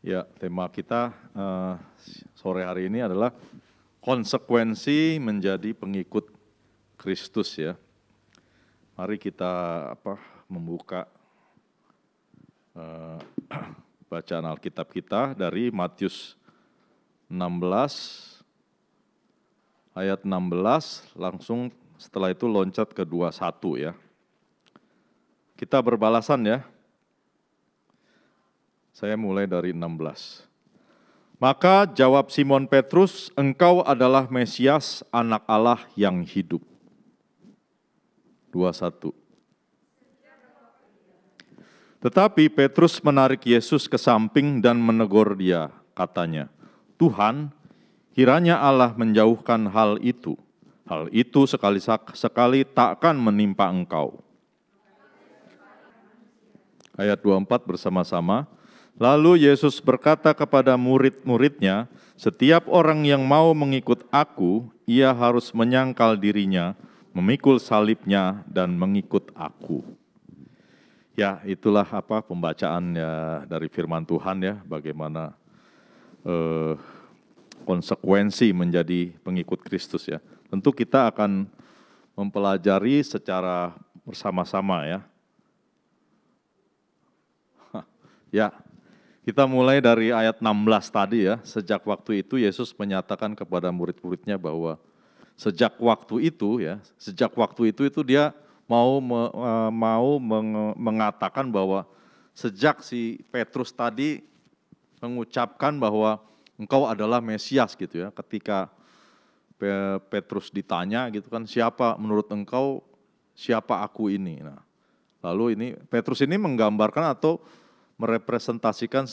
Ya, tema kita sore hari ini adalah konsekuensi menjadi pengikut Kristus ya. Mari kita membuka bacaan Alkitab kita dari Matius 16 ayat 16, langsung setelah itu loncat ke 21 ya. Kita berbalasan ya. Saya mulai dari 16. Maka jawab Simon Petrus, engkau adalah Mesias, anak Allah yang hidup. 21. Tetapi Petrus menarik Yesus ke samping dan menegur dia, katanya, Tuhan, kiranya Allah menjauhkan hal itu. Hal itu sekali-sekali takkan menimpa engkau. Ayat 24 bersama-sama. Lalu Yesus berkata kepada murid-muridnya, setiap orang yang mau mengikut aku, ia harus menyangkal dirinya, memikul salibnya, dan mengikut aku. Ya, itulah pembacaan ya dari firman Tuhan ya, bagaimana konsekuensi menjadi pengikut Kristus ya. Tentu kita akan mempelajari secara bersama-sama ya. Ya, kita mulai dari ayat 16 tadi ya. Sejak waktu itu Yesus menyatakan kepada murid-muridnya bahwa sejak waktu itu dia mau mengatakan bahwa sejak si Petrus tadi mengucapkan bahwa engkau adalah Mesias gitu ya. Ketika Petrus ditanya gitu kan, siapa menurut engkau, siapa aku ini? Nah, lalu ini Petrus ini menggambarkan atau merepresentasikan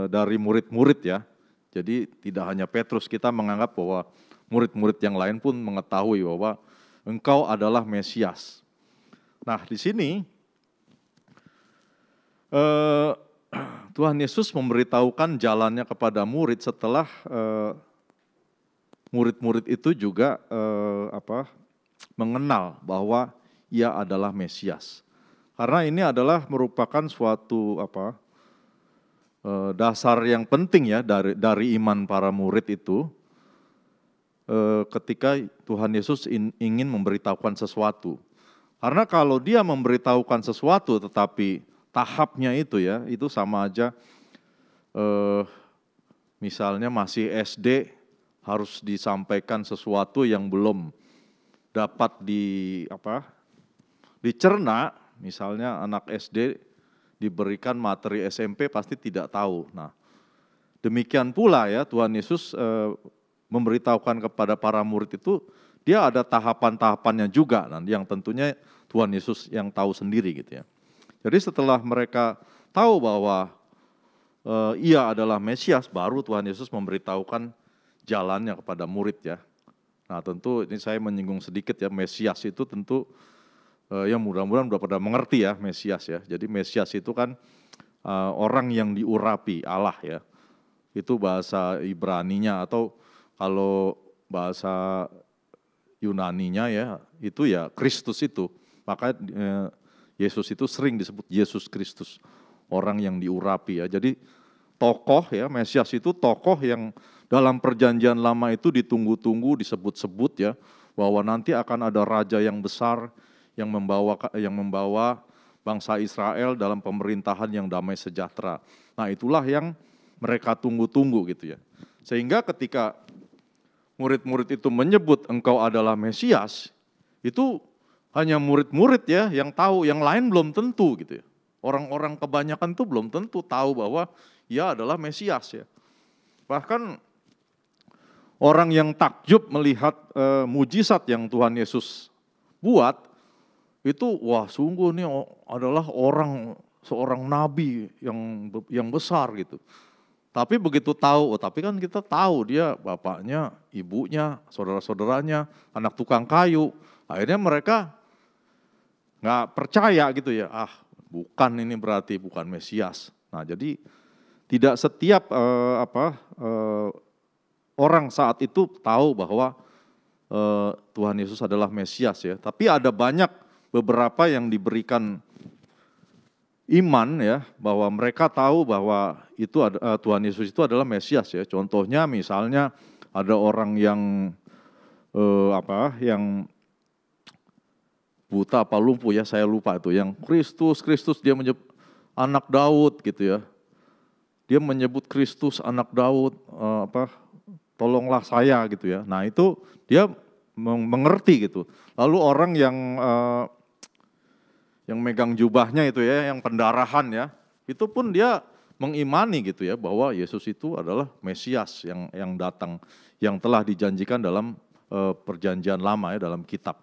dari murid-murid ya. Jadi tidak hanya Petrus, kita menganggap bahwa murid-murid yang lain pun mengetahui bahwa engkau adalah Mesias. Nah di sini Tuhan Yesus memberitahukan jalannya kepada murid setelah murid-murid itu juga mengenal bahwa ia adalah Mesias. Karena ini adalah merupakan suatu dasar yang penting ya dari iman para murid itu ketika Tuhan Yesus ingin memberitahukan sesuatu. Karena kalau dia memberitahukan sesuatu tetapi tahapnya itu ya, itu sama aja misalnya masih SD harus disampaikan sesuatu yang belum dapat dicerna. Misalnya anak SD diberikan materi SMP pasti tidak tahu. Nah, demikian pula ya Tuhan Yesus memberitahukan kepada para murid itu, dia ada tahapan-tahapannya juga, yang tentunya Tuhan Yesus yang tahu sendiri gitu ya. Jadi setelah mereka tahu bahwa ia adalah Mesias, baru Tuhan Yesus memberitahukan jalannya kepada murid ya. Nah tentu ini saya menyinggung sedikit ya, Mesias itu tentu yang mudah-mudahan sudah pada mengerti ya Mesias ya. Jadi Mesias itu kan orang yang diurapi Allah ya. Itu bahasa Ibraninya, atau kalau bahasa Yunaninya ya, itu ya Kristus itu. Maka Yesus itu sering disebut Yesus Kristus, orang yang diurapi ya. Jadi tokoh ya, Mesias itu tokoh yang dalam perjanjian lama itu ditunggu-tunggu, disebut-sebut ya, bahwa nanti akan ada raja yang besar yang membawa bangsa Israel dalam pemerintahan yang damai sejahtera. Nah itulah yang mereka tunggu-tunggu gitu ya. Sehingga ketika murid-murid itu menyebut engkau adalah Mesias, itu hanya murid-murid ya yang tahu, yang lain belum tentu gitu ya. Orang-orang kebanyakan itu belum tentu tahu bahwa ia adalah Mesias ya. Bahkan orang yang takjub melihat mujizat yang Tuhan Yesus buat, itu wah sungguh nih adalah seorang nabi yang besar gitu. Tapi begitu tahu, tapi kan kita tahu dia bapaknya, ibunya, saudara-saudaranya, anak tukang kayu. Akhirnya mereka nggak percaya gitu ya, bukan ini berarti bukan Mesias. Nah jadi tidak setiap orang saat itu tahu bahwa Tuhan Yesus adalah Mesias ya. Tapi ada beberapa yang diberikan iman ya, bahwa mereka tahu bahwa Tuhan Yesus itu adalah Mesias ya. Contohnya misalnya ada orang yang yang buta apa lumpuh ya, saya lupa itu, yang Kristus dia menyebut anak Daud gitu ya. Dia menyebut Kristus anak Daud, tolonglah saya gitu ya. Nah itu dia mengerti gitu. Lalu orang yang megang jubahnya itu ya, yang pendarahan ya, itu pun dia mengimani gitu ya, bahwa Yesus itu adalah Mesias yang datang, yang telah dijanjikan dalam perjanjian lama ya, dalam kitab.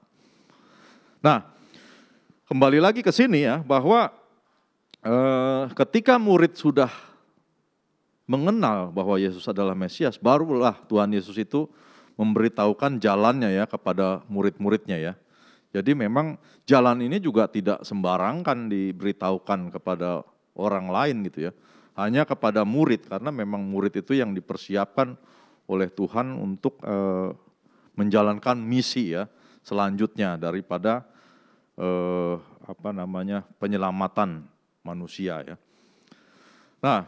Nah, kembali lagi ke sini ya, bahwa ketika murid sudah mengenal bahwa Yesus adalah Mesias, barulah Tuhan Yesus itu memberitahukan jalannya ya kepada murid-muridnya ya. Jadi memang jalan ini juga tidak sembarangan diberitahukan kepada orang lain gitu ya. Hanya kepada murid, karena memang murid itu yang dipersiapkan oleh Tuhan untuk menjalankan misi ya selanjutnya daripada penyelamatan manusia ya. Nah,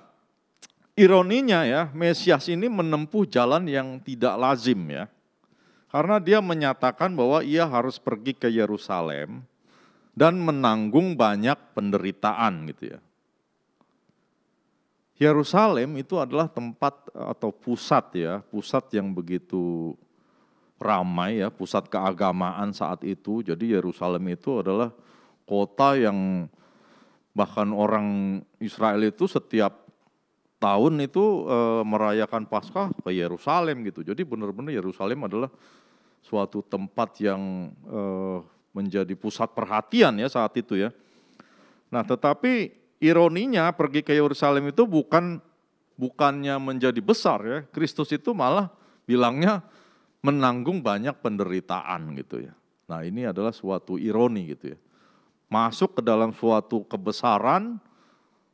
ironinya ya, Mesias ini menempuh jalan yang tidak lazim ya. Karena dia menyatakan bahwa ia harus pergi ke Yerusalem dan menanggung banyak penderitaan gitu ya. Yerusalem itu adalah tempat atau pusat ya, pusat yang begitu ramai ya, pusat keagamaan saat itu. Jadi Yerusalem itu adalah kota yang bahkan orang Israel itu setiap tahun itu merayakan Paskah ke Yerusalem gitu. Jadi benar-benar Yerusalem adalah suatu tempat yang menjadi pusat perhatian ya saat itu ya. Nah, tetapi ironinya pergi ke Yerusalem itu bukannya menjadi besar ya. Kristus itu malah bilangnya menanggung banyak penderitaan gitu ya. Nah, ini adalah suatu ironi gitu ya. Masuk ke dalam suatu kebesaran,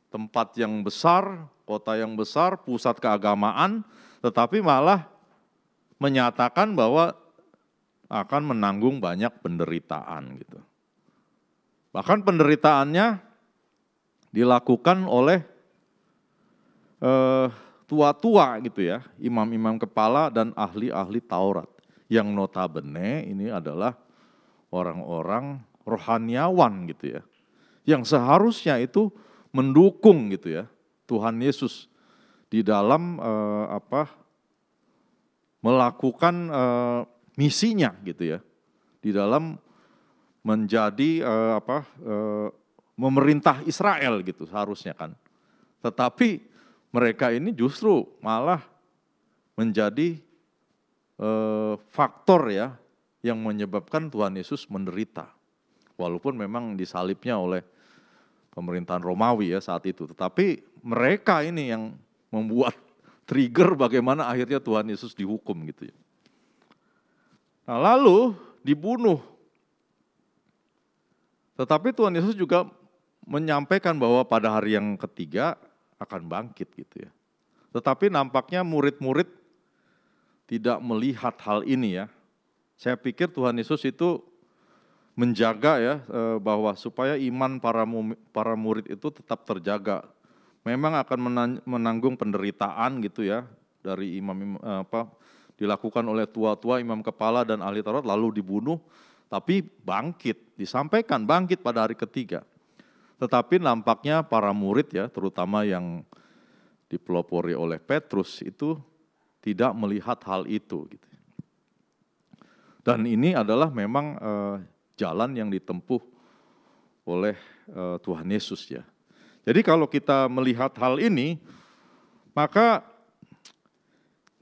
tempat yang besar, kota yang besar, pusat keagamaan, tetapi malah menyatakan bahwa akan menanggung banyak penderitaan gitu. Bahkan penderitaannya dilakukan oleh tua-tua gitu ya, imam-imam kepala dan ahli-ahli Taurat, yang notabene ini adalah orang-orang rohaniawan gitu ya, yang seharusnya itu mendukung gitu ya Tuhan Yesus di dalam melakukan misinya gitu ya, di dalam menjadi memerintah Israel gitu seharusnya kan. Tetapi mereka ini justru malah menjadi faktor ya yang menyebabkan Tuhan Yesus menderita. Walaupun memang disalibnya oleh pemerintahan Romawi ya saat itu. Tetapi mereka ini yang membuat trigger bagaimana akhirnya Tuhan Yesus dihukum gitu ya. Nah, lalu dibunuh. Tetapi Tuhan Yesus juga menyampaikan bahwa pada hari yang ketiga akan bangkit gitu ya. Tetapi nampaknya murid-murid tidak melihat hal ini ya. Saya pikir Tuhan Yesus itu menjaga ya bahwa supaya iman para murid itu tetap terjaga. Memang akan menanggung penderitaan gitu ya dari dilakukan oleh tua-tua, imam kepala dan ahli Taurat, lalu dibunuh, tapi bangkit, disampaikan bangkit pada hari ketiga. Tetapi nampaknya para murid ya, terutama yang dipelopori oleh Petrus itu tidak melihat hal itu gitu. Dan ini adalah memang jalan yang ditempuh oleh Tuhan Yesus ya. Jadi kalau kita melihat hal ini, maka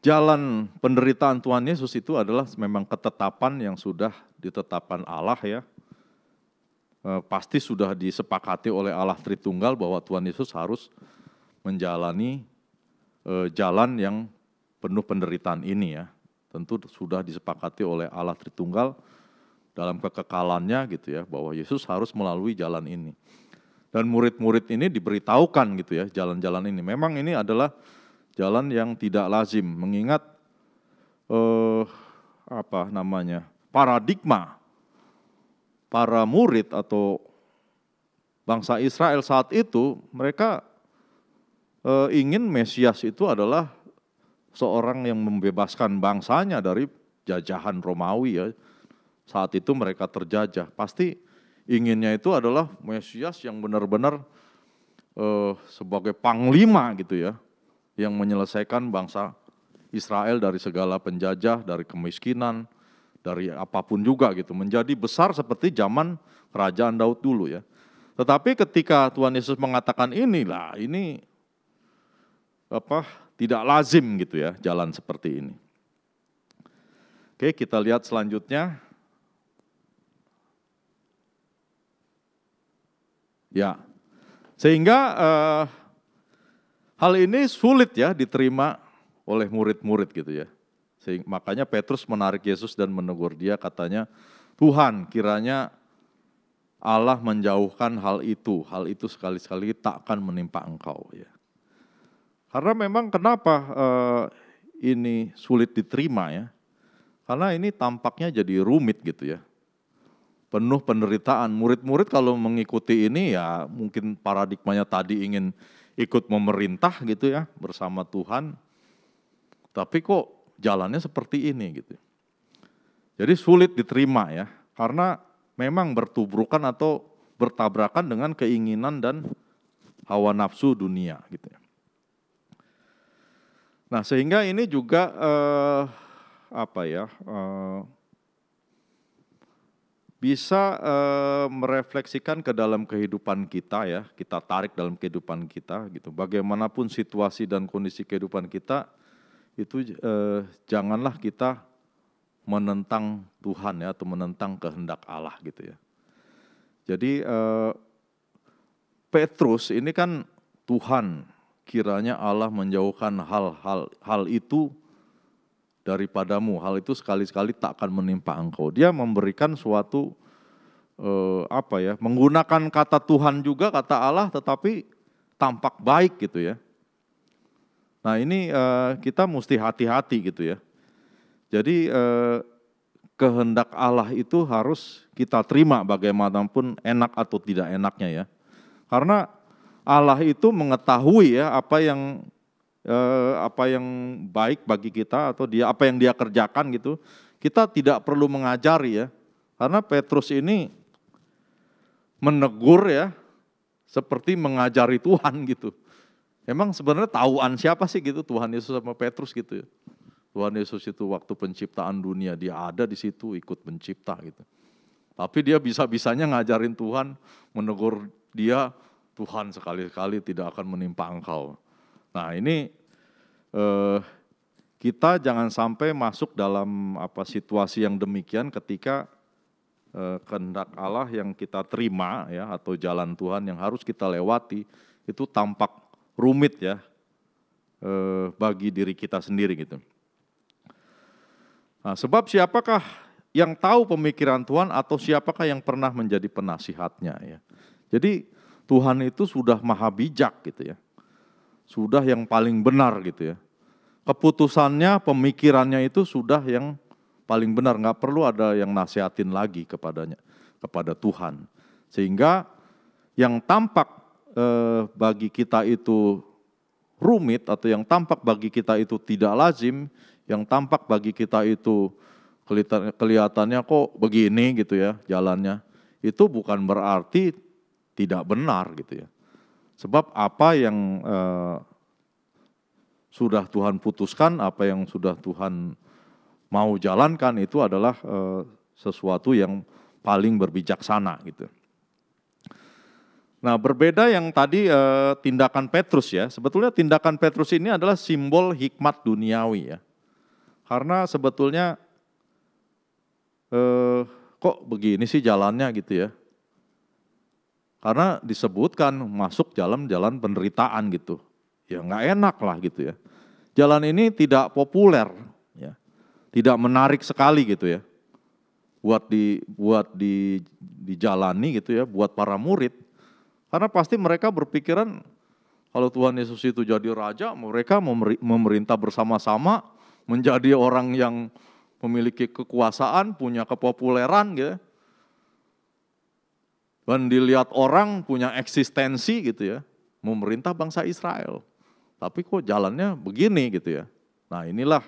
jalan penderitaan Tuhan Yesus itu adalah memang ketetapan yang sudah ditetapkan Allah ya. Pasti sudah disepakati oleh Allah Tritunggal bahwa Tuhan Yesus harus menjalani jalan yang penuh penderitaan ini ya. Tentu sudah disepakati oleh Allah Tritunggal dalam kekekalannya gitu ya, bahwa Yesus harus melalui jalan ini. Dan murid-murid ini diberitahukan gitu ya, jalan-jalan ini. Memang ini adalah jalan yang tidak lazim, mengingat paradigma para murid atau bangsa Israel saat itu, mereka ingin Mesias itu adalah seorang yang membebaskan bangsanya dari jajahan Romawi ya. Saat itu mereka terjajah, pasti inginnya itu adalah Mesias yang benar-benar sebagai panglima gitu ya, yang menyelesaikan bangsa Israel dari segala penjajah, dari kemiskinan, dari apapun juga gitu, menjadi besar seperti zaman kerajaan Daud dulu ya. Tetapi ketika Tuhan Yesus mengatakan inilah, ini tidak lazim gitu ya, jalan seperti ini. Oke, kita lihat selanjutnya. Ya, sehingga hal ini sulit ya diterima oleh murid-murid gitu ya. Makanya Petrus menarik Yesus dan menegur dia, katanya, Tuhan, kiranya Allah menjauhkan hal itu sekali-sekali tak akan menimpa engkau ya. Karena memang kenapa ini sulit diterima ya, karena ini tampaknya jadi rumit gitu ya. Penuh penderitaan. Murid-murid kalau mengikuti ini ya mungkin paradigmanya tadi ingin ikut memerintah gitu ya bersama Tuhan. Tapi kok jalannya seperti ini gitu. Jadi sulit diterima ya, karena memang bertubrukan atau bertabrakan dengan keinginan dan hawa nafsu dunia gitu ya. Nah, sehingga ini juga bisa merefleksikan ke dalam kehidupan kita ya, kita tarik dalam kehidupan kita gitu. Bagaimanapun situasi dan kondisi kehidupan kita, itu janganlah kita menentang Tuhan ya, atau menentang kehendak Allah gitu ya. Jadi Petrus ini kan, Tuhan, kiranya Allah menjauhkan hal itu daripadamu, hal itu sekali-sekali tak akan menimpa engkau. Dia memberikan suatu menggunakan kata Tuhan juga, kata Allah, tetapi tampak baik gitu ya. Nah ini kita mesti hati-hati gitu ya. Jadi kehendak Allah itu harus kita terima bagaimanapun enak atau tidak enaknya ya. Karena Allah itu mengetahui ya apa yang baik bagi kita, atau apa yang dia kerjakan gitu. Kita tidak perlu mengajari ya. Karena Petrus ini menegur ya seperti mengajari Tuhan gitu. Emang sebenarnya tahuan siapa sih gitu Tuhan Yesus sama Petrus gitu ya. Tuhan Yesus itu waktu penciptaan dunia dia ada di situ ikut mencipta gitu. Tapi dia bisa-bisanya ngajarin Tuhan, menegur dia, Tuhan sekali-kali tidak akan menimpa engkau. Nah ini kita jangan sampai masuk dalam situasi yang demikian ketika kehendak Allah yang kita terima ya, atau jalan Tuhan yang harus kita lewati itu tampak rumit ya bagi diri kita sendiri gitu. Nah, sebab siapakah yang tahu pemikiran Tuhan, atau siapakah yang pernah menjadi penasihatnya ya. Jadi Tuhan itu sudah maha bijak gitu ya. Sudah yang paling benar gitu ya. Keputusannya, pemikirannya itu sudah yang paling benar, nggak perlu ada yang nasihatin lagi kepada Tuhan. Sehingga yang tampak bagi kita itu rumit, atau yang tampak bagi kita itu tidak lazim, yang tampak bagi kita itu kelihatannya kok begini gitu ya jalannya, itu bukan berarti tidak benar gitu ya. Sebab apa yang sudah Tuhan putuskan, apa yang sudah Tuhan mau jalankan itu adalah sesuatu yang paling berbijaksana gitu. Nah, berbeda yang tadi tindakan Petrus ya. Sebetulnya tindakan Petrus ini adalah simbol hikmat duniawi ya. Karena sebetulnya kok begini sih jalannya gitu ya. Karena disebutkan masuk jalan penderitaan gitu. Ya nggak enak lah gitu ya. Jalan ini tidak populer ya. Tidak menarik sekali gitu ya. Buat dijalani gitu ya, buat para murid. Karena pasti mereka berpikiran kalau Tuhan Yesus itu jadi raja, mereka memerintah bersama-sama, menjadi orang yang memiliki kekuasaan, punya kepopuleran gitu. Dan dilihat orang punya eksistensi gitu ya, memerintah bangsa Israel. Tapi kok jalannya begini gitu ya. Nah inilah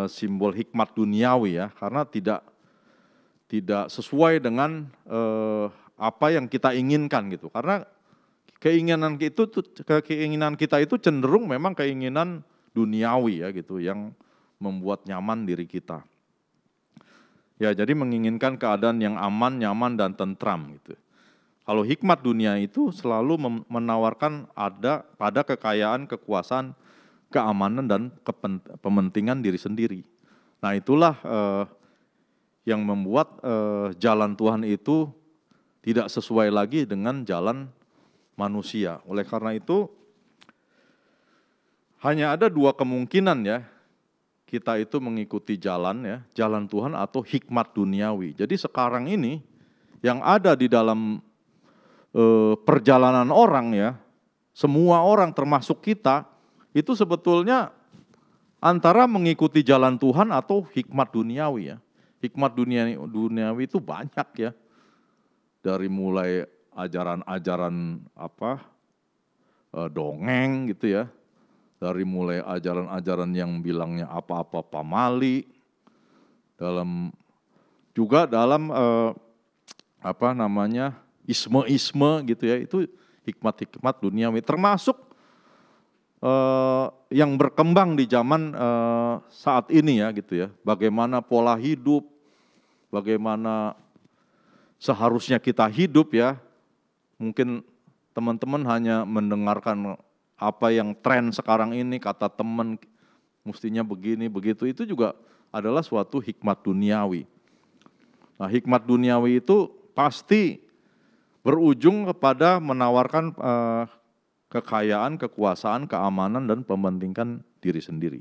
simbol hikmat duniawi ya, karena tidak sesuai dengan apa yang kita inginkan gitu. Karena keinginan kita itu cenderung memang keinginan duniawi ya gitu, yang membuat nyaman diri kita. Ya, jadi menginginkan keadaan yang aman, nyaman, dan tentram gitu. Kalau hikmat dunia itu selalu menawarkan ada pada kekayaan, kekuasaan, keamanan, dan kepentingan diri sendiri. Nah itulah yang membuat jalan Tuhan itu tidak sesuai lagi dengan jalan manusia. Oleh karena itu, hanya ada dua kemungkinan ya, kita itu mengikuti jalan ya, jalan Tuhan atau hikmat duniawi. Jadi sekarang ini yang ada di dalam perjalanan orang ya, semua orang termasuk kita, itu sebetulnya antara mengikuti jalan Tuhan atau hikmat duniawi ya. Hikmat duniawi itu banyak ya, dari mulai ajaran-ajaran dongeng gitu ya, dari mulai ajaran-ajaran yang bilangnya apa-apa pamali, juga dalam isme-isme gitu ya, itu hikmat-hikmat duniawi, termasuk yang berkembang di zaman saat ini ya gitu ya, bagaimana pola hidup, bagaimana seharusnya kita hidup ya. Mungkin teman-teman hanya mendengarkan apa yang tren sekarang ini, kata teman mestinya begini, begitu, itu juga adalah suatu hikmat duniawi. Nah hikmat duniawi itu pasti berujung kepada menawarkan kekayaan, kekuasaan, keamanan, dan mementingkan diri sendiri.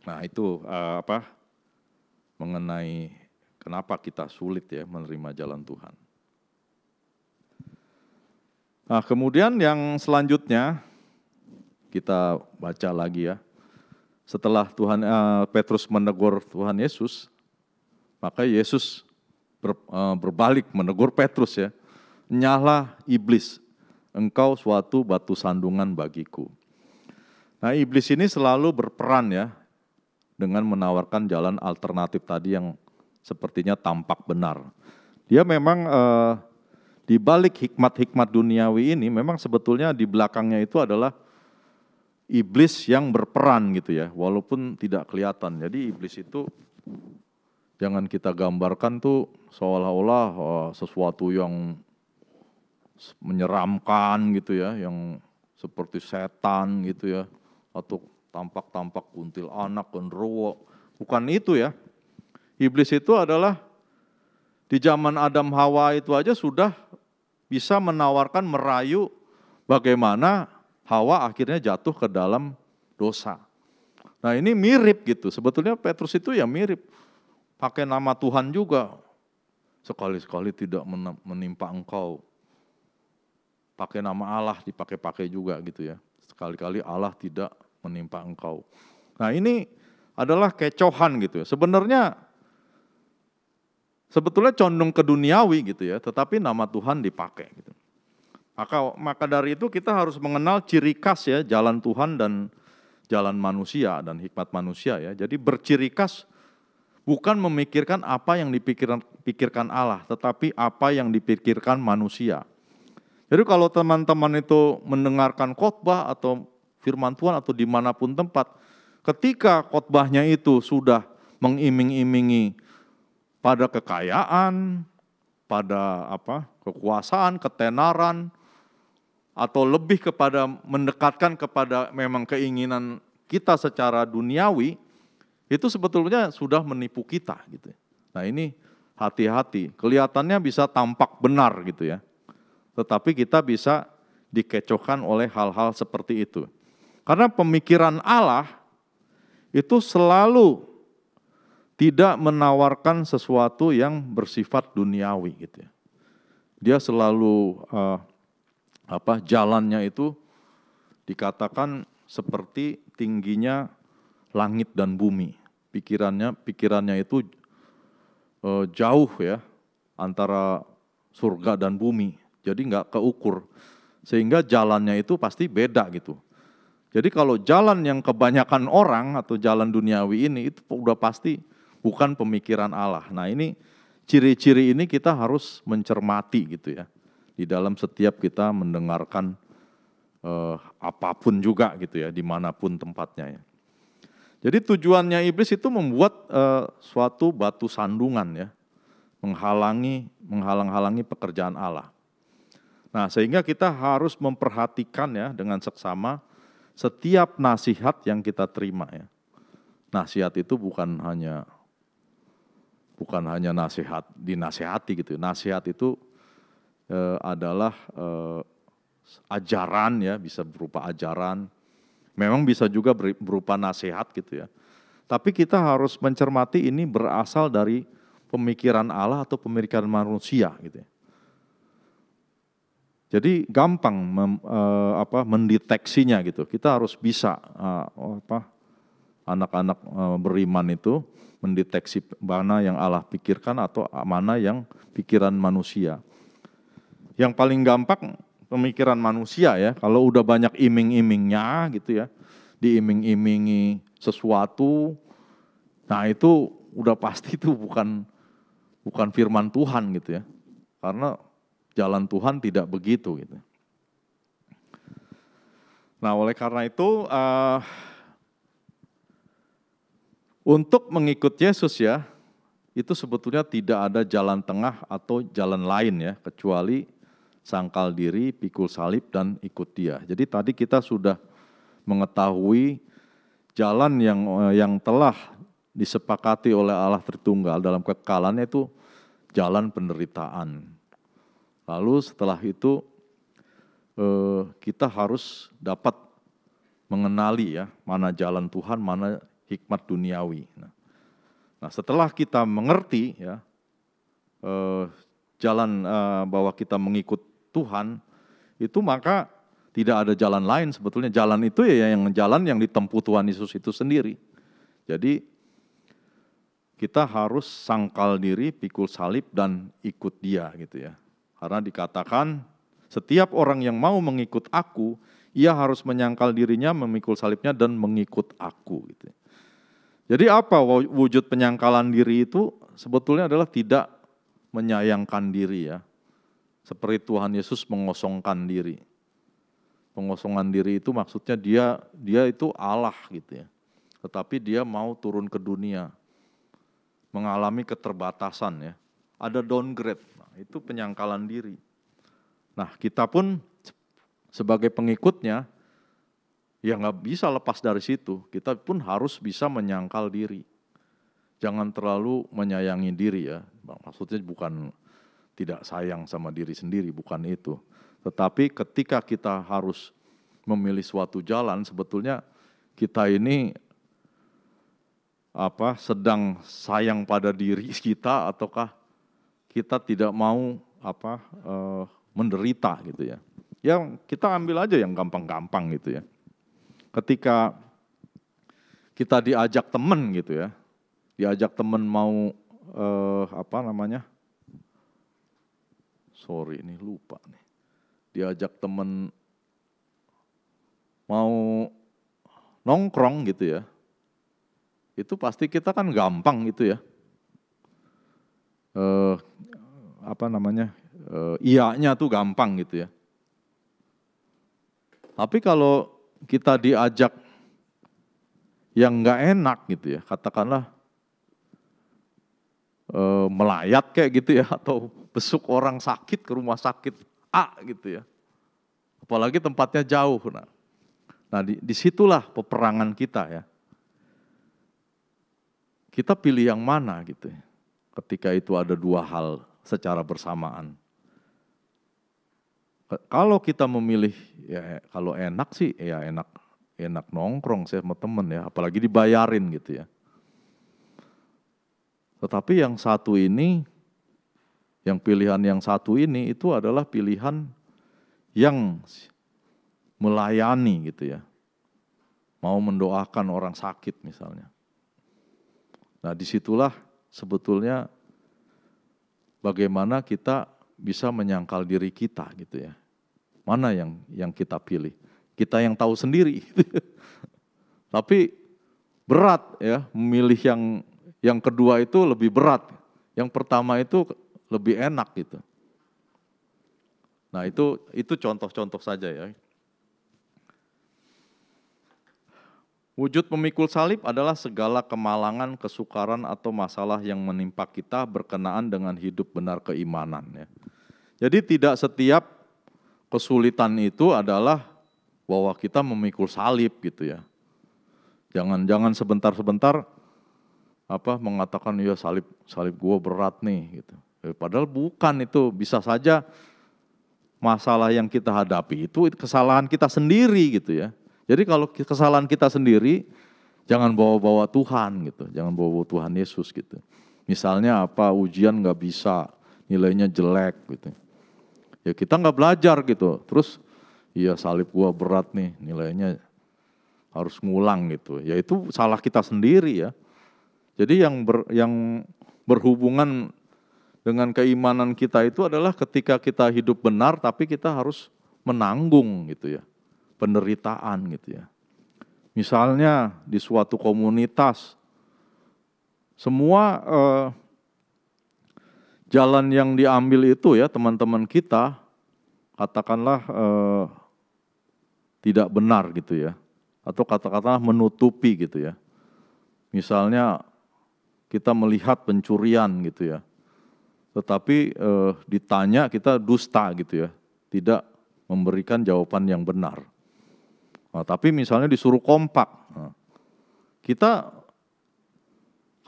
Nah itu mengenai kenapa kita sulit ya menerima jalan Tuhan. Nah kemudian yang selanjutnya kita baca lagi ya. Setelah Petrus menegur Tuhan Yesus, maka Yesus berbalik menegur Petrus ya. Nyala iblis, engkau suatu batu sandungan bagiku. Nah iblis ini selalu berperan ya, dengan menawarkan jalan alternatif tadi yang sepertinya tampak benar. Dia memang di balik hikmat-hikmat duniawi ini memang sebetulnya di belakangnya itu adalah iblis yang berperan gitu ya, walaupun tidak kelihatan. Jadi iblis itu jangan kita gambarkan tuh seolah-olah sesuatu yang menyeramkan gitu ya, yang seperti setan gitu ya, atau tampak-tampak kuntilanak, genderuwo. Bukan itu ya. Iblis itu adalah di zaman Adam Hawa itu aja sudah bisa menawarkan, merayu bagaimana Hawa akhirnya jatuh ke dalam dosa. Nah ini mirip gitu, sebetulnya Petrus itu ya mirip, pakai nama Tuhan juga. Sekali-sekali tidak menimpa engkau. Pakai nama Allah dipakai-pakai juga gitu ya. Sekali-kali Allah tidak menimpa engkau. Nah ini adalah kecohan gitu ya. Sebetulnya condong ke duniawi gitu ya, tetapi nama Tuhan dipakai gitu. Maka dari itu kita harus mengenal ciri khas ya jalan Tuhan dan jalan manusia dan hikmat manusia ya. Jadi berciri khas bukan memikirkan apa yang dipikirkan Allah, tetapi apa yang dipikirkan manusia. Jadi kalau teman-teman itu mendengarkan khotbah atau firman Tuhan atau dimanapun tempat, ketika khotbahnya itu sudah mengiming-imingi pada kekayaan, pada kekuasaan, ketenaran, atau lebih kepada mendekatkan kepada memang keinginan kita secara duniawi, itu sebetulnya sudah menipu kita gitu. Nah ini hati-hati, kelihatannya bisa tampak benar gitu ya, tetapi kita bisa dikecohkan oleh hal-hal seperti itu. Karena pemikiran Allah itu selalu tidak menawarkan sesuatu yang bersifat duniawi gitu ya. Dia selalu jalannya itu dikatakan seperti tingginya langit dan bumi. Pikirannya itu jauh ya, antara surga dan bumi. Jadi nggak keukur. Sehingga jalannya itu pasti beda gitu. Jadi kalau jalan yang kebanyakan orang atau jalan duniawi ini itu udah pasti bukan pemikiran Allah. Nah ini ciri-ciri ini kita harus mencermati gitu ya. Di dalam setiap kita mendengarkan apapun juga gitu ya, dimanapun tempatnya ya. Jadi tujuannya iblis itu membuat suatu batu sandungan ya, menghalang-halangi pekerjaan Allah. Nah, sehingga kita harus memperhatikan ya dengan seksama setiap nasihat yang kita terima ya. Nasihat itu bukan hanya nasihat dinasihati gitu. Nasihat itu adalah ajaran ya, bisa berupa ajaran. Memang bisa juga berupa nasihat gitu ya. Tapi kita harus mencermati ini berasal dari pemikiran Allah atau pemikiran manusia gitu ya. Jadi gampang mendeteksinya gitu. Kita harus bisa anak-anak beriman itu mendeteksi mana yang Allah pikirkan atau mana yang pikiran manusia. Yang paling gampang pemikiran manusia ya. Kalau udah banyak iming-imingnya gitu ya, diiming-imingi sesuatu, nah itu udah pasti itu bukan firman Tuhan gitu ya. Karena jalan Tuhan tidak begitu gitu. Nah, oleh karena itu untuk mengikut Yesus ya, itu sebetulnya tidak ada jalan tengah atau jalan lain ya, kecuali sangkal diri, pikul salib dan ikut Dia. Jadi tadi kita sudah mengetahui jalan yang telah disepakati oleh Allah Tritunggal dalam kekekalannya itu jalan penderitaan. Lalu setelah itu kita harus dapat mengenali ya mana jalan Tuhan, mana hikmat duniawi. Nah setelah kita mengerti ya jalan bahwa kita mengikut Tuhan itu, maka tidak ada jalan lain sebetulnya. Jalan itu ya jalan yang ditempuh Tuhan Yesus itu sendiri. Jadi kita harus sangkal diri, pikul salib dan ikut Dia gitu ya. Karena dikatakan setiap orang yang mau mengikut aku, ia harus menyangkal dirinya, memikul salibnya dan mengikut aku gitu. Jadi apa wujud penyangkalan diri itu? Sebetulnya adalah tidak menyayangkan diri ya. Seperti Tuhan Yesus mengosongkan diri. Pengosongan diri itu maksudnya dia itu Allah gitu ya. Tetapi dia mau turun ke dunia, mengalami keterbatasan ya. Ada downgrade, nah, itu penyangkalan diri. Nah kita pun sebagai pengikutnya, ya nggak bisa lepas dari situ. Kita pun harus bisa menyangkal diri. Jangan terlalu menyayangi diri ya. Maksudnya bukan tidak sayang sama diri sendiri, bukan itu. Tetapi ketika kita harus memilih suatu jalan, sebetulnya kita ini sedang sayang pada diri kita ataukah kita tidak mau menderita gitu ya. Ya kita ambil aja yang gampang-gampang gitu ya. Ketika kita diajak teman gitu ya, diajak teman mau ini lupa nih. Diajak teman mau nongkrong gitu ya. Itu pasti kita kan gampang gitu ya. Iyanya tuh gampang gitu ya. Tapi kalau kita diajak yang nggak enak gitu ya, katakanlah melayat kayak gitu ya, atau besuk orang sakit ke rumah sakit A gitu ya. Apalagi tempatnya jauh. Nah disitulah peperangan kita ya. Kita pilih yang mana gitu ya. Ketika itu ada dua hal secara bersamaan. Kalau kita memilih, ya kalau enak sih ya enak nongkrong sama temen ya, apalagi dibayarin gitu ya. Tetapi yang satu ini, yang pilihan yang satu ini itu adalah pilihan yang melayani gitu ya. Mau mendoakan orang sakit misalnya. Nah disitulah sebetulnya bagaimana kita bisa menyangkal diri kita gitu ya. Mana yang kita pilih? Kita yang tahu sendiri. Tapi berat ya, memilih yang kedua itu lebih berat. Yang pertama itu lebih enak gitu. Nah, itu contoh-contoh saja ya. Wujud pemikul salib adalah segala kemalangan, kesukaran atau masalah yang menimpa kita berkenaan dengan hidup benar keimanan ya. Jadi tidak setiap kesulitan itu adalah bahwa kita memikul salib gitu ya. Jangan sebentar-sebentar mengatakan ya salib gua berat nih gitu. Padahal bukan, itu bisa saja masalah yang kita hadapi itu kesalahan kita sendiri gitu ya. Jadi kalau kesalahan kita sendiri, jangan bawa-bawa Tuhan gitu, jangan bawa-bawa Tuhan Yesus gitu. Misalnya ujian nggak bisa, nilainya jelek gitu. Ya kita nggak belajar gitu, terus iya salib gua berat nih, nilainya harus ngulang gitu. Ya itu salah kita sendiri ya. Jadi yang berhubungan dengan keimanan kita itu adalah ketika kita hidup benar, tapi kita harus menanggung gitu ya. Penderitaan gitu ya. Misalnya di suatu komunitas, semua jalan yang diambil itu ya teman-teman kita, katakanlah tidak benar gitu ya. Atau katakanlah menutupi gitu ya. Misalnya kita melihat pencurian gitu ya. Tetapi ditanya kita dusta gitu ya. Tidak memberikan jawaban yang benar. Nah, tapi misalnya disuruh kompak, kita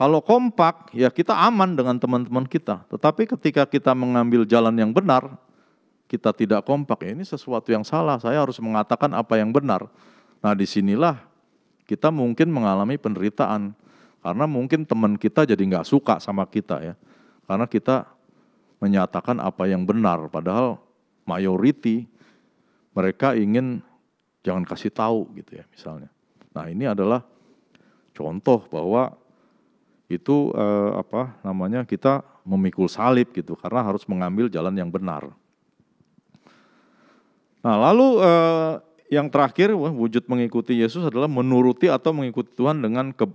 kalau kompak ya kita aman dengan teman-teman kita. Tetapi ketika kita mengambil jalan yang benar, kita tidak kompak, ya ini sesuatu yang salah, saya harus mengatakan apa yang benar. Nah disinilah kita mungkin mengalami penderitaan, karena mungkin teman kita jadi nggak suka sama kita ya, karena kita menyatakan apa yang benar, padahal mayoriti mereka ingin jangan kasih tahu gitu ya misalnya. Nah ini adalah contoh bahwa itu kita memikul salib gitu karena harus mengambil jalan yang benar. Nah lalu yang terakhir wujud mengikuti Yesus adalah menuruti atau mengikuti Tuhan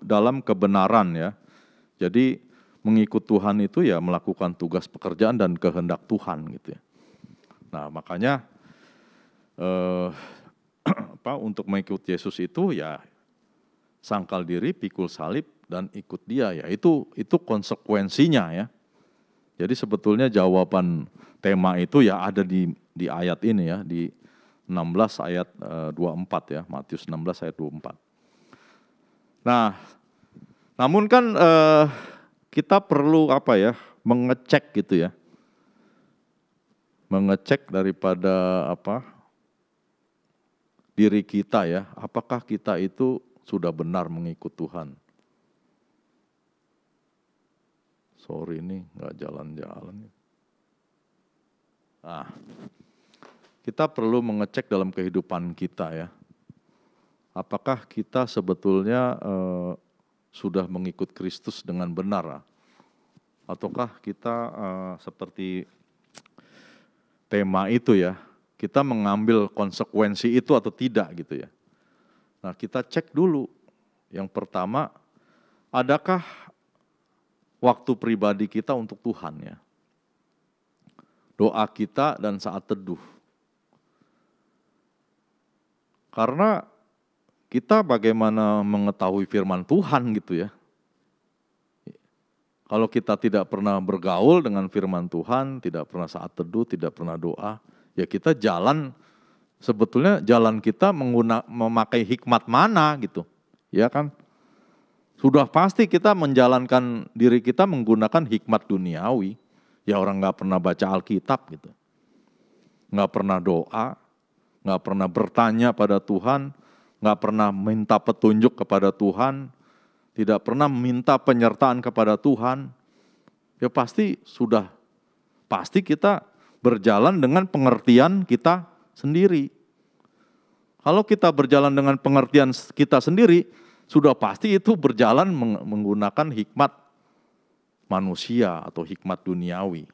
dalam kebenaran ya. Jadi mengikut Tuhan itu ya melakukan tugas pekerjaan dan kehendak Tuhan gitu ya. Nah makanya untuk mengikuti Yesus itu ya sangkal diri, pikul salib dan ikut Dia ya itu konsekuensinya ya. Jadi sebetulnya jawaban tema itu ya ada di ayat ini ya, di 16 ayat 24 ya, Matius 16 ayat 24. Nah, namun kan kita perlu mengecek gitu ya. Mengecek daripada diri kita ya, apakah kita itu sudah benar mengikut Tuhan. Sorry ini nggak jalan-jalan. Nah, kita perlu mengecek dalam kehidupan kita ya. Apakah kita sebetulnya sudah mengikut Kristus dengan benar? Ataukah kita seperti tema itu ya, kita mengambil konsekuensi itu atau tidak gitu ya. Nah kita cek dulu, yang pertama, adakah waktu pribadi kita untuk Tuhan ya. Doa kita dan saat teduh. Karena kita bagaimana mengetahui firman Tuhan gitu ya. Kalau kita tidak pernah bergaul dengan firman Tuhan, tidak pernah saat teduh, tidak pernah doa, ya kita sebetulnya jalan kita memakai hikmat mana gitu, ya kan? Sudah pasti kita menjalankan diri kita menggunakan hikmat duniawi, ya orang nggak pernah baca Alkitab gitu, nggak pernah doa, nggak pernah bertanya pada Tuhan, nggak pernah minta petunjuk kepada Tuhan, tidak pernah minta penyertaan kepada Tuhan, ya pasti kita berjalan dengan pengertian kita sendiri. Kalau kita berjalan dengan pengertian kita sendiri, sudah pasti itu berjalan menggunakan hikmat manusia atau hikmat duniawi.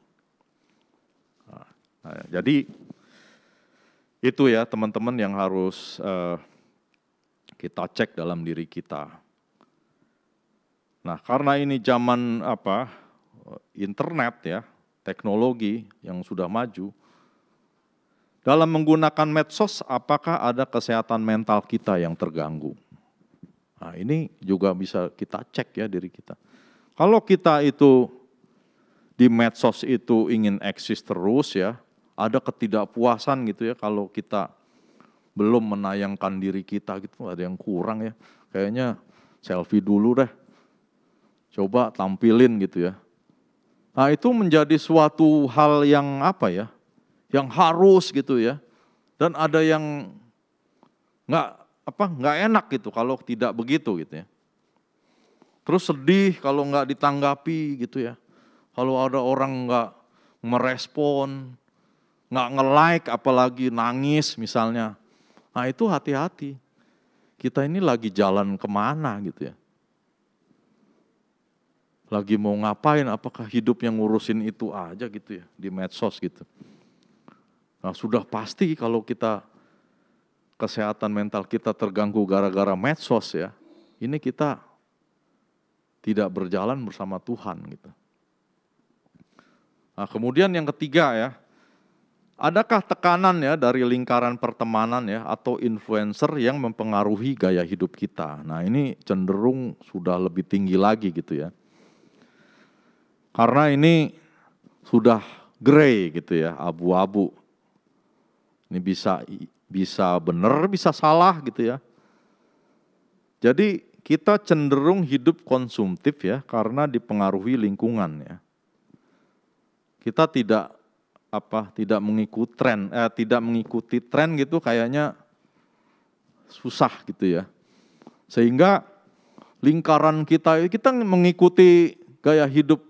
Nah, jadi itu ya teman-teman yang harus kita cek dalam diri kita. Nah, karena ini zaman internet ya, teknologi yang sudah maju, dalam menggunakan medsos apakah ada kesehatan mental kita yang terganggu? Nah, ini juga bisa kita cek ya diri kita. Kalau kita itu di medsos itu ingin eksis terus ya, ada ketidakpuasan gitu ya kalau kita belum menayangkan diri kita gitu, ada yang kurang ya. Kayaknya selfie dulu deh, coba tampilin gitu ya. Nah itu menjadi suatu hal yang yang harus gitu ya. Dan ada yang nggak enak gitu kalau tidak begitu gitu ya. Terus sedih kalau nggak ditanggapi gitu ya. Kalau ada orang nggak merespon, nggak nge-like apalagi nangis misalnya. Nah itu hati-hati. Kita ini lagi jalan kemana gitu ya. Lagi mau ngapain, apakah hidup yang ngurusin itu aja gitu ya di medsos gitu. Nah sudah pasti kalau kita kesehatan mental kita terganggu gara-gara medsos ya, ini kita tidak berjalan bersama Tuhan gitu. Nah kemudian yang ketiga ya, adakah tekanan ya dari lingkaran pertemanan ya atau influencer yang mempengaruhi gaya hidup kita? Nah ini cenderung sudah lebih tinggi lagi gitu ya. Karena ini sudah grey gitu ya, abu-abu. Ini bisa benar, bisa salah gitu ya. Jadi kita cenderung hidup konsumtif ya karena dipengaruhi lingkungan ya. Kita tidak mengikuti tren gitu kayaknya susah gitu ya. Sehingga lingkaran kita mengikuti gaya hidup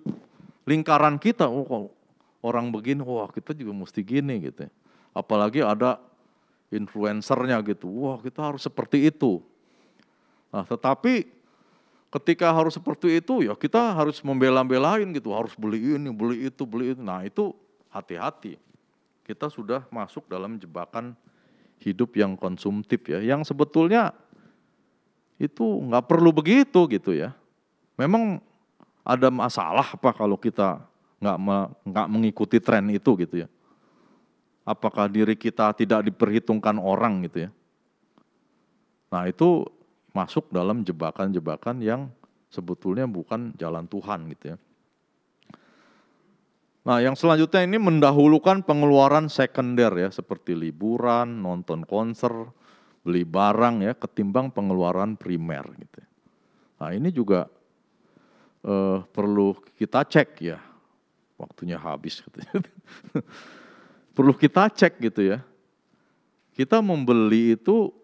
lingkaran kita, orang begini, kita juga mesti gini gitu. Apalagi ada influencernya gitu, kita harus seperti itu. Nah tetapi ketika harus seperti itu ya kita harus membela-belain gitu, harus beli ini, beli itu. Nah itu hati-hati. Kita sudah masuk dalam jebakan hidup yang konsumtif ya, yang sebetulnya itu nggak perlu begitu gitu ya. Memang ada masalah apa kalau kita nggak mengikuti tren itu gitu ya? Apakah diri kita tidak diperhitungkan orang gitu ya? Nah itu masuk dalam jebakan-jebakan yang sebetulnya bukan jalan Tuhan gitu ya. Nah yang selanjutnya ini mendahulukan pengeluaran sekunder ya, seperti liburan, nonton konser, beli barang ya, ketimbang pengeluaran primer gitu. Nah ini juga perlu kita cek ya, waktunya habis gitu. Perlu kita cek gitu ya. Kita membeli itu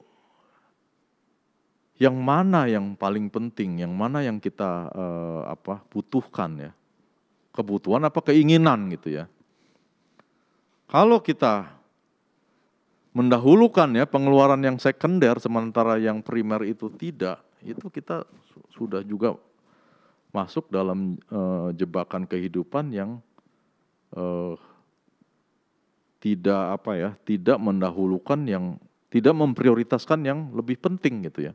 yang mana yang paling penting, yang mana yang kita butuhkan ya. Kebutuhan apa keinginan gitu ya. Kalau kita mendahulukan ya pengeluaran yang sekunder sementara yang primer itu tidak, itu kita sudah juga masuk dalam jebakan kehidupan yang tidak mendahulukan tidak memprioritaskan yang lebih penting gitu ya.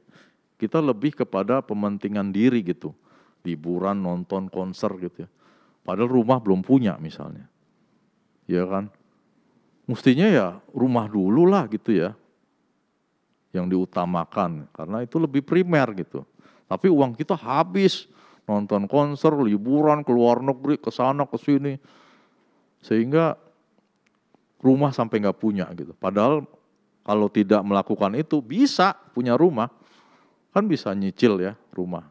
Kita lebih kepada pementingan diri gitu, liburan, nonton konser gitu ya. Padahal rumah belum punya misalnya, ya kan? Mestinya ya rumah dulu lah gitu ya, yang diutamakan karena itu lebih primer gitu. Tapi uang kita habis nonton konser, liburan, keluar negeri, ke sana ke sini, sehingga rumah sampai nggak punya gitu. Padahal kalau tidak melakukan itu bisa punya rumah. Kan bisa nyicil ya rumah.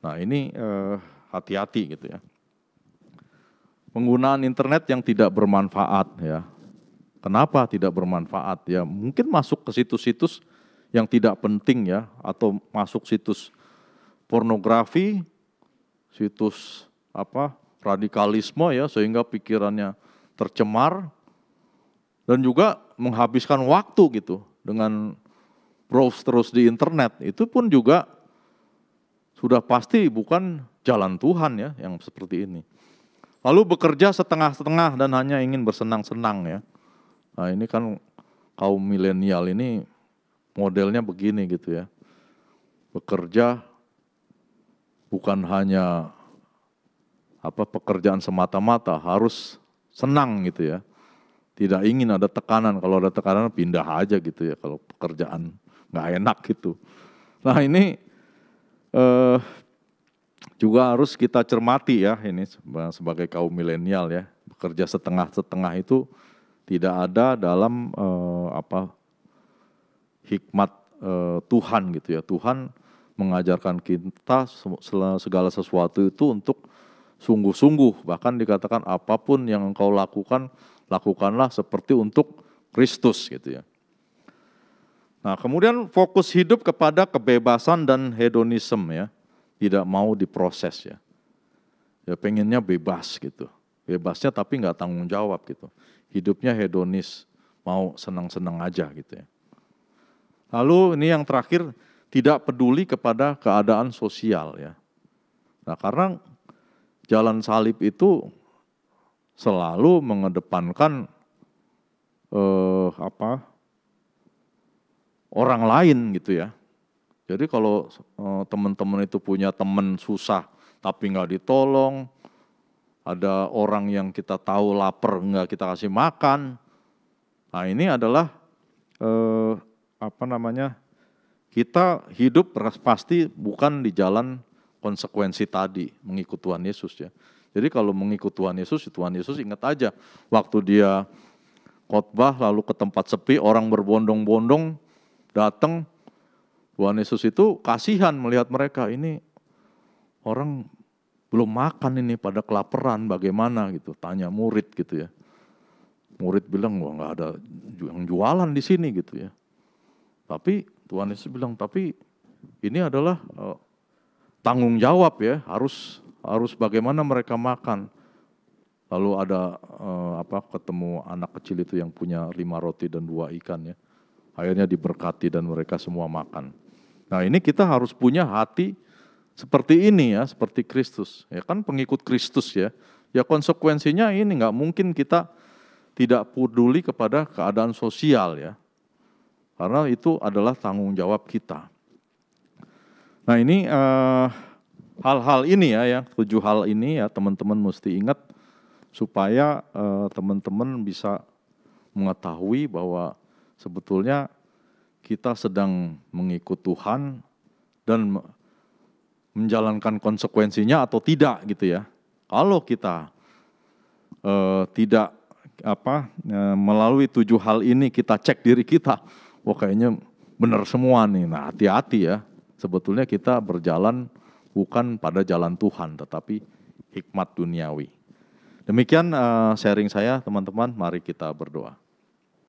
Nah ini hati-hati gitu ya. Penggunaan internet yang tidak bermanfaat ya. Kenapa tidak bermanfaat? Ya mungkin masuk ke situs-situs yang tidak penting ya. Atau masuk situs pornografi, situs radikalisme ya, sehingga pikirannya tercemar. Dan juga menghabiskan waktu gitu dengan browse terus di internet, itu pun juga sudah pasti bukan jalan Tuhan ya yang seperti ini. Lalu bekerja setengah-setengah dan hanya ingin bersenang-senang ya. Nah ini kan kaum milenial ini modelnya begini gitu ya. Bekerja bukan hanya pekerjaan semata-mata, harus senang gitu ya. Tidak ingin ada tekanan, kalau ada tekanan pindah aja gitu ya kalau pekerjaan nggak enak gitu. Nah ini juga harus kita cermati ya ini sebagai kaum milenial ya. Bekerja setengah-setengah itu tidak ada dalam hikmat Tuhan gitu ya. Tuhan mengajarkan kita segala sesuatu itu untuk sungguh-sungguh. Bahkan dikatakan apapun yang engkau lakukan, lakukanlah seperti untuk Kristus gitu ya. Nah kemudian fokus hidup kepada kebebasan dan hedonisme ya. Tidak mau diproses ya. Ya pengennya bebas gitu. Bebasnya tapi nggak tanggung jawab gitu. Hidupnya hedonis, mau senang-senang aja gitu ya. Lalu ini yang terakhir, tidak peduli kepada keadaan sosial ya. Nah karena jalan salib itu selalu mengedepankan orang lain gitu ya. Jadi kalau teman-teman itu punya teman susah tapi nggak ditolong, ada orang yang kita tahu lapar nggak kita kasih makan, nah ini adalah kita hidup pasti bukan di jalan konsekuensi tadi mengikut Tuhan Yesus ya. Jadi kalau mengikut Tuhan Yesus ingat aja waktu dia khotbah lalu ke tempat sepi orang berbondong-bondong datang, Tuhan Yesus itu kasihan melihat mereka, ini orang belum makan ini pada kelaparan bagaimana gitu, tanya murid gitu ya. Murid bilang wah nggak ada yang jualan di sini gitu ya. Tapi Tuhan Yesus bilang tapi ini adalah tanggung jawab ya, harus bagaimana mereka makan. Lalu ada ketemu anak kecil itu yang punya 5 roti dan 2 ikan ya. Akhirnya diberkati dan mereka semua makan. Nah ini kita harus punya hati seperti ini ya, seperti Kristus. Ya kan pengikut Kristus ya. Ya konsekuensinya ini nggak mungkin kita tidak peduli kepada keadaan sosial ya. Karena itu adalah tanggung jawab kita. Nah ini hal-hal ini ya, 7 hal ini ya teman-teman mesti ingat supaya teman-teman bisa mengetahui bahwa sebetulnya kita sedang mengikut Tuhan dan menjalankan konsekuensinya atau tidak gitu ya. Kalau kita tidak melalui 7 hal ini kita cek diri kita, wah kayaknya benar semua nih. Nah hati-hati ya, sebetulnya kita berjalan bukan pada jalan Tuhan tetapi hikmat duniawi. Demikian sharing saya teman-teman, mari kita berdoa.